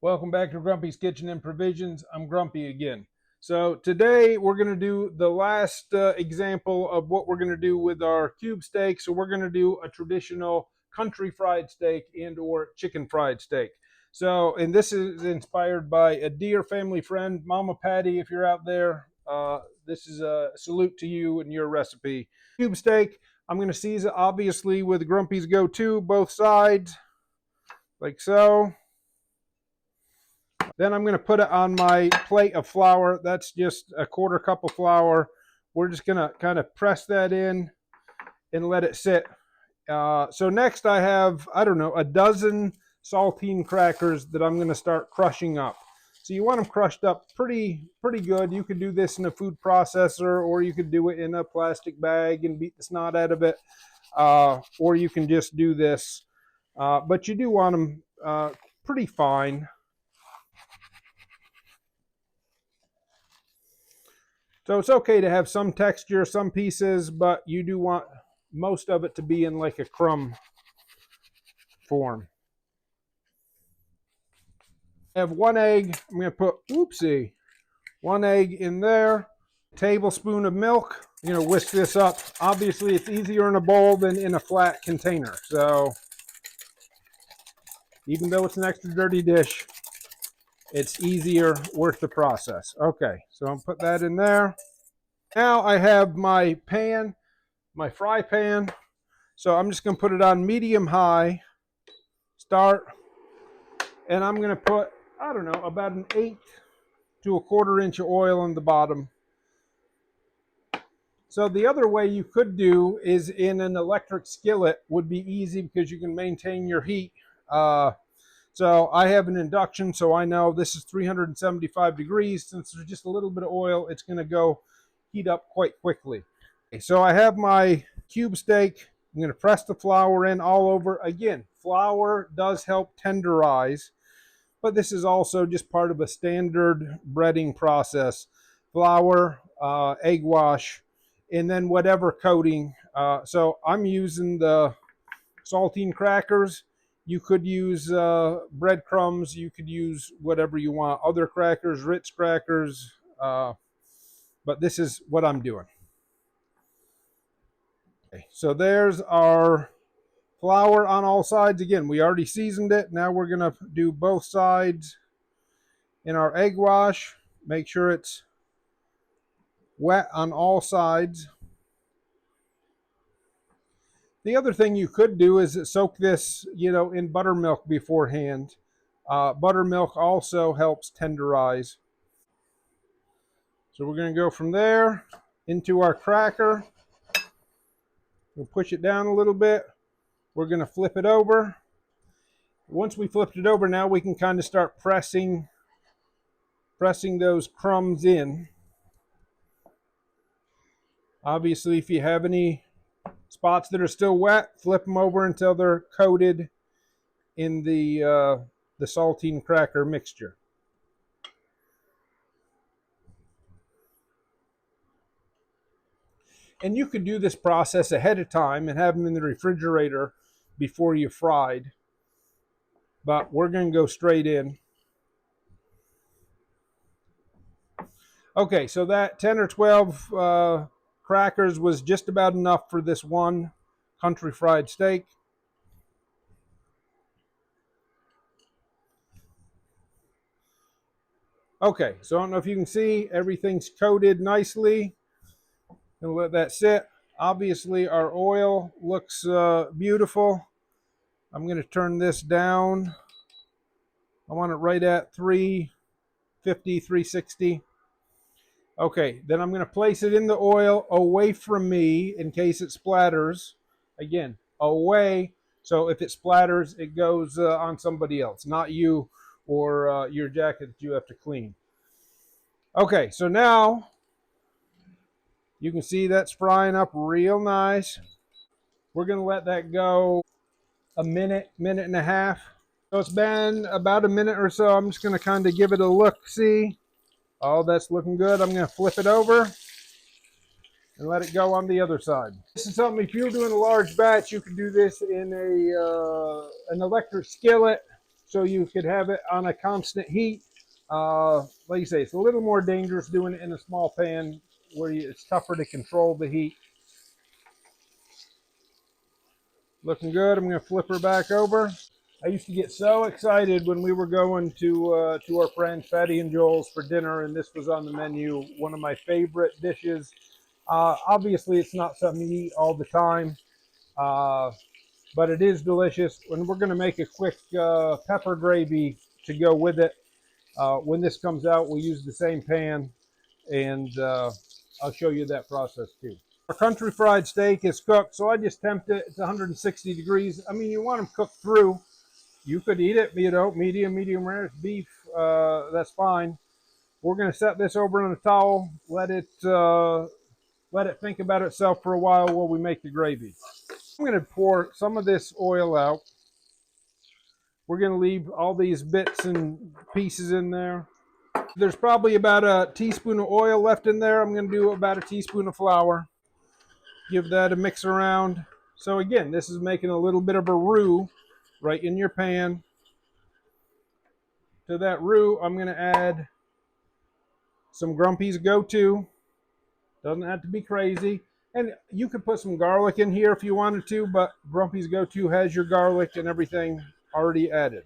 Welcome back to Grumpy's Kitchen and Provisions. I'm Grumpy again. So today we're going to do the last example of what we're going to do with our cube steak. So we're going to do a traditional country fried steak and or chicken fried steak. So, and this is inspired by a dear family friend, Mama Patty, if you're out there. This is a salute to you and your recipe. Cube steak, I'm going to season obviously with Grumpy's go-to, both sides, like so. Then I'm going to put it on my plate of flour. That's just a quarter cup of flour. We're just going to kind of press that in and let it sit. So next I have, I don't know, a dozen saltine crackers that I'm going to start crushing up. So you want them crushed up pretty good. You could do this in a food processor, or you could do it in a plastic bag and beat the snot out of it. Or you can just do this. But you do want them pretty fine. So it's okay to have some texture, some pieces, but you do want most of it to be in like a crumb form. I have one egg. I'm going to put, one egg in there. A tablespoon of milk. I'm going to whisk this up. Obviously, it's easier in a bowl than in a flat container. So even though it's an extra dirty dish, it's easier, worth the process. Okay, so I'll put that in there. Now I have my pan, my fry pan. So I'm just going to put it on medium high, start, and I'm going to put, I don't know, about an 1/8 to 1/4 inch of oil on the bottom. So the other way you could do is in an electric skillet, would be easy because you can maintain your heat. So I have an induction, so I know this is 375 degrees. Since there's just a little bit of oil, it's going to go heat up quite quickly. Okay, so I have my cube steak. I'm going to press the flour in all over. Again, flour does help tenderize, but this is also just part of a standard breading process. Flour, egg wash, and then whatever coating. So I'm using the saltine crackers. You could use breadcrumbs. You could use whatever you want. Other crackers, Ritz crackers. But this is what I'm doing. Okay, so there's our flour on all sides. Again, we already seasoned it. Now we're going to do both sides in our egg wash. Make sure it's wet on all sides. The other thing you could do is soak this, in buttermilk beforehand. Buttermilk also helps tenderize. So we're going to go from there into our cracker. We'll push it down a little bit. We're going to flip it over. Once we flipped it over, now we can kind of start pressing those crumbs in. Obviously, if you have any spots that are still wet, flip them over until they're coated in the saltine cracker mixture. And you could do this process ahead of time and have them in the refrigerator before you fried. But we're going to go straight in. Okay, so that 10 or 12 crackers was just about enough for this one country fried steak. Okay, so I don't know if you can see, everything's coated nicely. Gonna let that sit. Obviously, our oil looks beautiful. I'm going to turn this down. I want it right at 350, 360. Okay, then I'm going to place it in the oil away from me in case it splatters. Again, away. So if it splatters, it goes on somebody else, not you or your jacket that you have to clean. Okay, so now you can see that's frying up real nice. We're going to let that go a minute, minute and a half. So it's been about a minute or so. I'm just going to kind of give it a look-see. Oh, that's looking good. I'm going to flip it over and let it go on the other side. This is something, if you're doing a large batch, you can do this in an electric skillet. so you could have it on a constant heat. Like you say, it's a little more dangerous doing it in a small pan where it's tougher to control the heat. Looking good. I'm going to flip her back over. I used to get so excited when we were going to our friends Fatty and Joel's for dinner, and this was on the menu. One of my favorite dishes. Obviously, it's not something you eat all the time, but it is delicious. And we're going to make a quick pepper gravy to go with it. When this comes out, we'll use the same pan, and I'll show you that process too. Our country fried steak is cooked, so I just temped it. It's 160 degrees. I mean, you want them cooked through. You could eat it, medium rare. It's beef. That's fine. We're going to set this over on a towel. Let it think about itself for a while we make the gravy. I'm going to pour some of this oil out. We're going to leave all these bits and pieces in there. There's probably about a teaspoon of oil left in there. I'm going to do about a teaspoon of flour. Give that a mix around. So again, this is making a little bit of a roux right in your pan. To that roux, I'm going to add some Grumpy's Go-To. Doesn't have to be crazy. And you could put some garlic in here if you wanted to, but Grumpy's Go-To has your garlic and everything already added.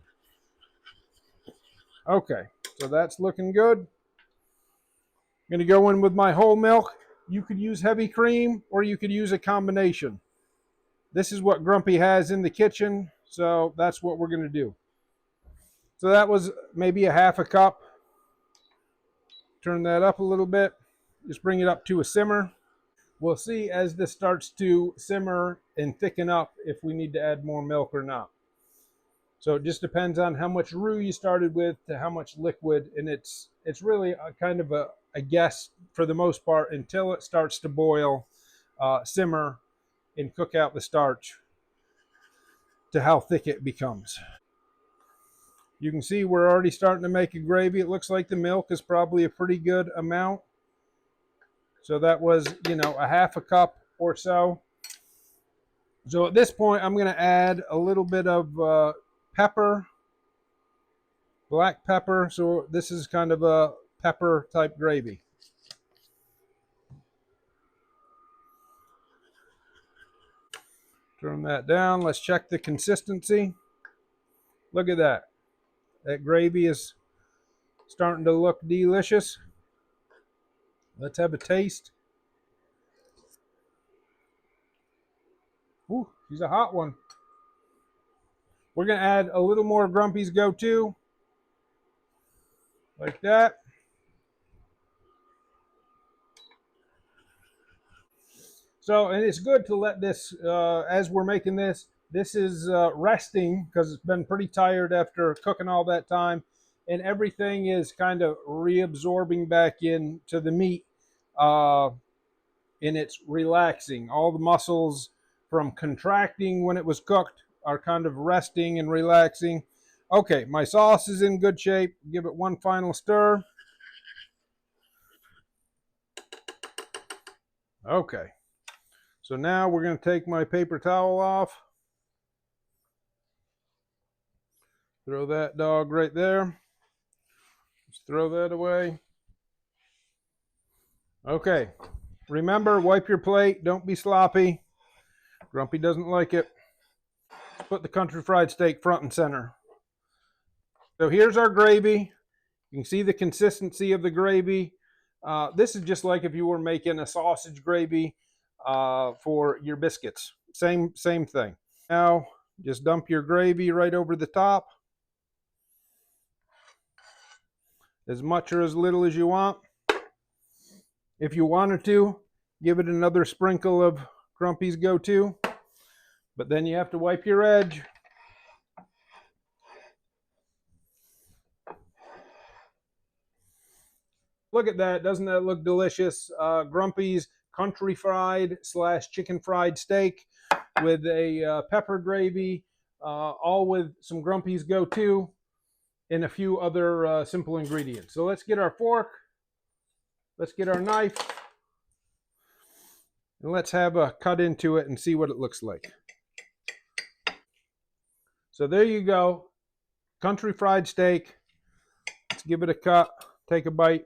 Okay, so that's looking good. I'm going to go in with my whole milk. You could use heavy cream or you could use a combination. This is what Grumpy has in the kitchen, so that's what we're going to do. So that was maybe a half a cup. Turn that up a little bit. Just bring it up to a simmer. We'll see as this starts to simmer and thicken up if we need to add more milk or not. So it just depends on how much roux you started with to how much liquid, and it's really a kind of a guess for the most part until it starts to boil, simmer, and cook out the starch to how thick it becomes. You can see we're already starting to make a gravy. It looks like the milk is probably a pretty good amount. So that was, a half a cup or so. So at this point, I'm going to add a little bit of pepper, black pepper. So this is kind of a pepper type gravy. Turn that down. Let's check the consistency. Look at that. That gravy is starting to look delicious. Let's have a taste. Ooh, she's a hot one. We're going to add a little more Grumpy's Go-To. Like that. So, and it's good to let this, as we're making this is resting because it's been pretty tired after cooking all that time. And everything is kind of reabsorbing back into the meat. And it's relaxing. All the muscles from contracting when it was cooked are kind of resting and relaxing. Okay, my sauce is in good shape. Give it one final stir. Okay. So now we're going to take my paper towel off. Throw that dog right there. Just throw that away. Okay. Remember, wipe your plate. Don't be sloppy. Grumpy doesn't like it. Let's put the country fried steak front and center. So here's our gravy. You can see the consistency of the gravy. This is just like if you were making a sausage gravy for your biscuits. Same thing. Now, just dump your gravy right over the top. As much or as little as you want. If you wanted to, give it another sprinkle of Grumpy's Go-To. But then you have to wipe your edge. Look at that. Doesn't that look delicious? Grumpy's country fried / chicken fried steak with a pepper gravy, all with some Grumpy's Go-To and a few other simple ingredients. So let's get our fork. Let's get our knife. And let's have a cut into it and see what it looks like. So there you go. country fried steak. Let's give it a cut, take a bite.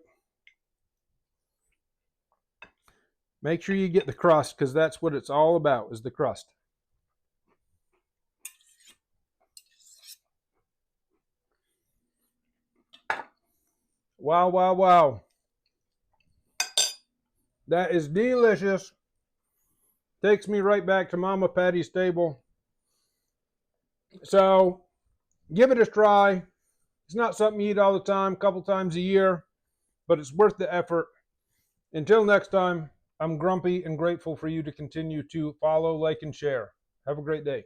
Make sure you get the crust, because that's what it's all about, is the crust. Wow, wow, wow. That is delicious. Takes me right back to Mama Patty's table. So give it a try. It's not something you eat all the time, a couple times a year, but it's worth the effort. Until next time, I'm grumpy and grateful for you to continue to follow, like, and share. Have a great day.